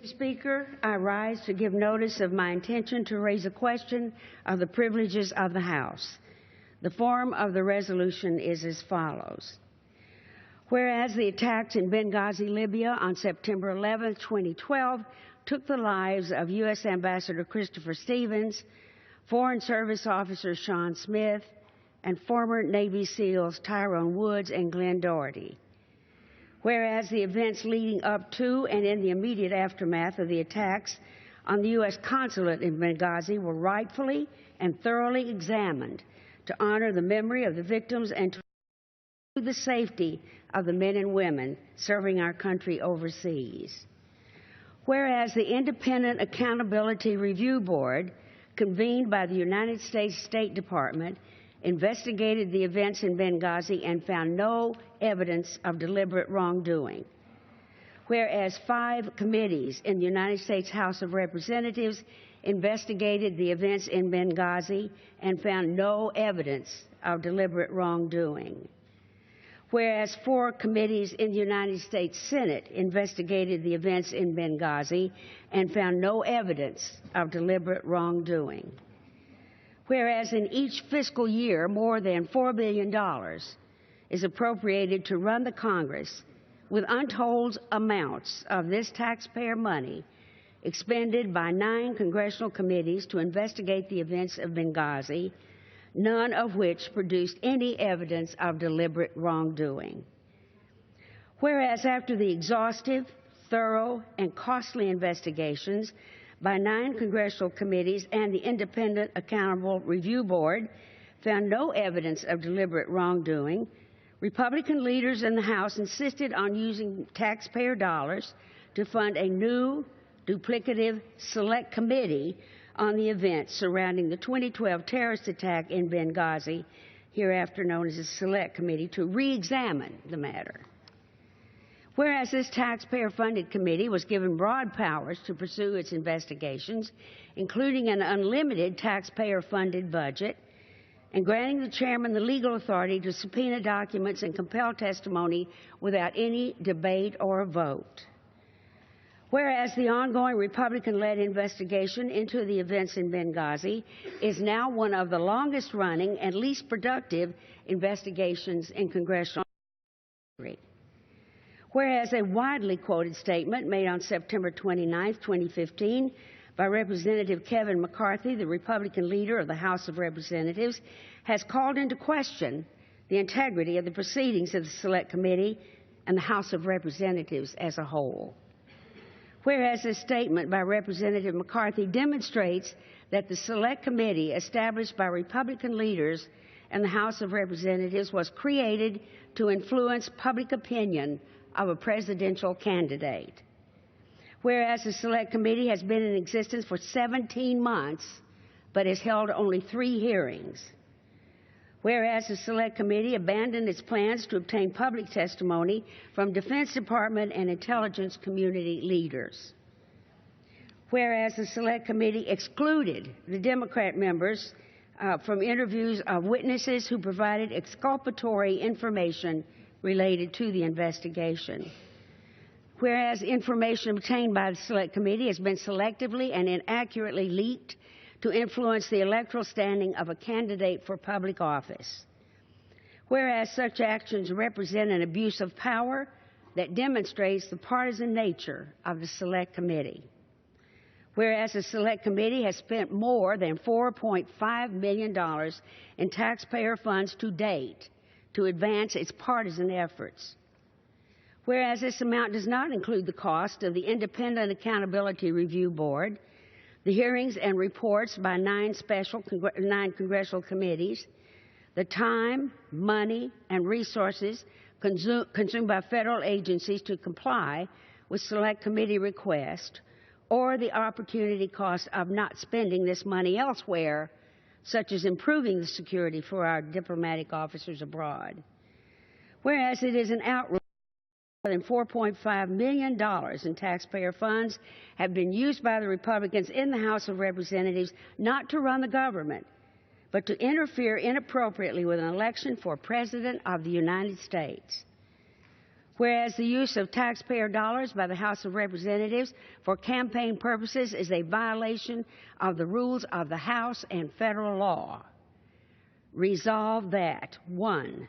Speaker, I rise to give notice of my intention to raise a question of the privileges of the House. The form of the resolution is as follows. Whereas the attacks in Benghazi, Libya on September 11, 2012 took the lives of U.S. Ambassador Christopher Stevens, Foreign Service Officer Sean Smith, and former Navy SEALs Tyrone Woods and Glenn Doherty. Whereas the events leading up to and in the immediate aftermath of the attacks on the U.S. consulate in Benghazi were rightfully and thoroughly examined to honor the memory of the victims and to the safety of the men and women serving our country overseas. Whereas the Independent Accountability Review Board, convened by the United States State Department, investigated the events in Benghazi and found no evidence of deliberate wrongdoing. Whereas 5 committees in the United States House of Representatives investigated the events in Benghazi and found no evidence of deliberate wrongdoing. Whereas 4 committees in the United States Senate investigated the events in Benghazi and found no evidence of deliberate wrongdoing. Whereas in each fiscal year, more than $4 billion is appropriated to run the Congress, with untold amounts of this taxpayer money expended by 9 congressional committees to investigate the events of Benghazi, none of which produced any evidence of deliberate wrongdoing. Whereas after the exhaustive, thorough, and costly investigations by 9 congressional committees and the Independent Accountable Review Board found no evidence of deliberate wrongdoing, Republican leaders in the House insisted on using taxpayer dollars to fund a new, duplicative select committee on the events surrounding the 2012 terrorist attack in Benghazi, hereafter known as the Select Committee, to re-examine the matter. Whereas this taxpayer-funded committee was given broad powers to pursue its investigations, including an unlimited taxpayer-funded budget, and granting the chairman the legal authority to subpoena documents and compel testimony without any debate or a vote. Whereas the ongoing Republican-led investigation into the events in Benghazi is now one of the longest-running and least productive investigations in congressional history. Whereas a widely quoted statement made on September 29, 2015, by Representative Kevin McCarthy, the Republican leader of the House of Representatives, has called into question the integrity of the proceedings of the Select Committee and the House of Representatives as a whole. Whereas this statement by Representative McCarthy demonstrates that the Select Committee established by Republican leaders in the House of Representatives was created to influence public opinion of a presidential candidate. Whereas the Select Committee has been in existence for 17 months, but has held only 3 hearings. Whereas the Select Committee abandoned its plans to obtain public testimony from Defense Department and intelligence community leaders. Whereas the Select Committee excluded the Democrat members from interviews of witnesses who provided exculpatory information related to the investigation. Whereas information obtained by the Select Committee has been selectively and inaccurately leaked to influence the electoral standing of a candidate for public office. Whereas such actions represent an abuse of power that demonstrates the partisan nature of the Select Committee. Whereas the Select Committee has spent more than $4.5 million in taxpayer funds to date to advance its partisan efforts. Whereas this amount does not include the cost of the Independent Accountability Review Board, the hearings and reports by 9 congressional committees, the time, money, and resources consumed by federal agencies to comply with Select Committee requests, or the opportunity cost of not spending this money elsewhere, such as improving the security for our diplomatic officers abroad. Whereas it is an outrage more than $4.5 million in taxpayer funds have been used by the Republicans in the House of Representatives not to run the government, but to interfere inappropriately with an election for President of the United States. Whereas the use of taxpayer dollars by the House of Representatives for campaign purposes is a violation of the rules of the House and federal law. Resolved that, 1,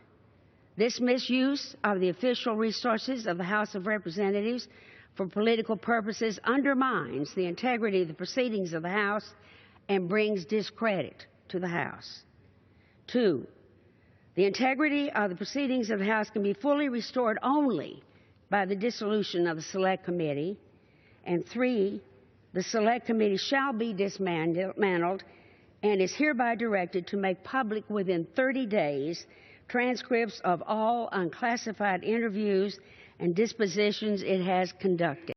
this misuse of the official resources of the House of Representatives for political purposes undermines the integrity of the proceedings of the House and brings discredit to the House. 2, the integrity of the proceedings of the House can be fully restored only by the dissolution of the Select Committee. And 3, the Select Committee shall be dismantled and is hereby directed to make public within 30 days transcripts of all unclassified interviews and dispositions it has conducted.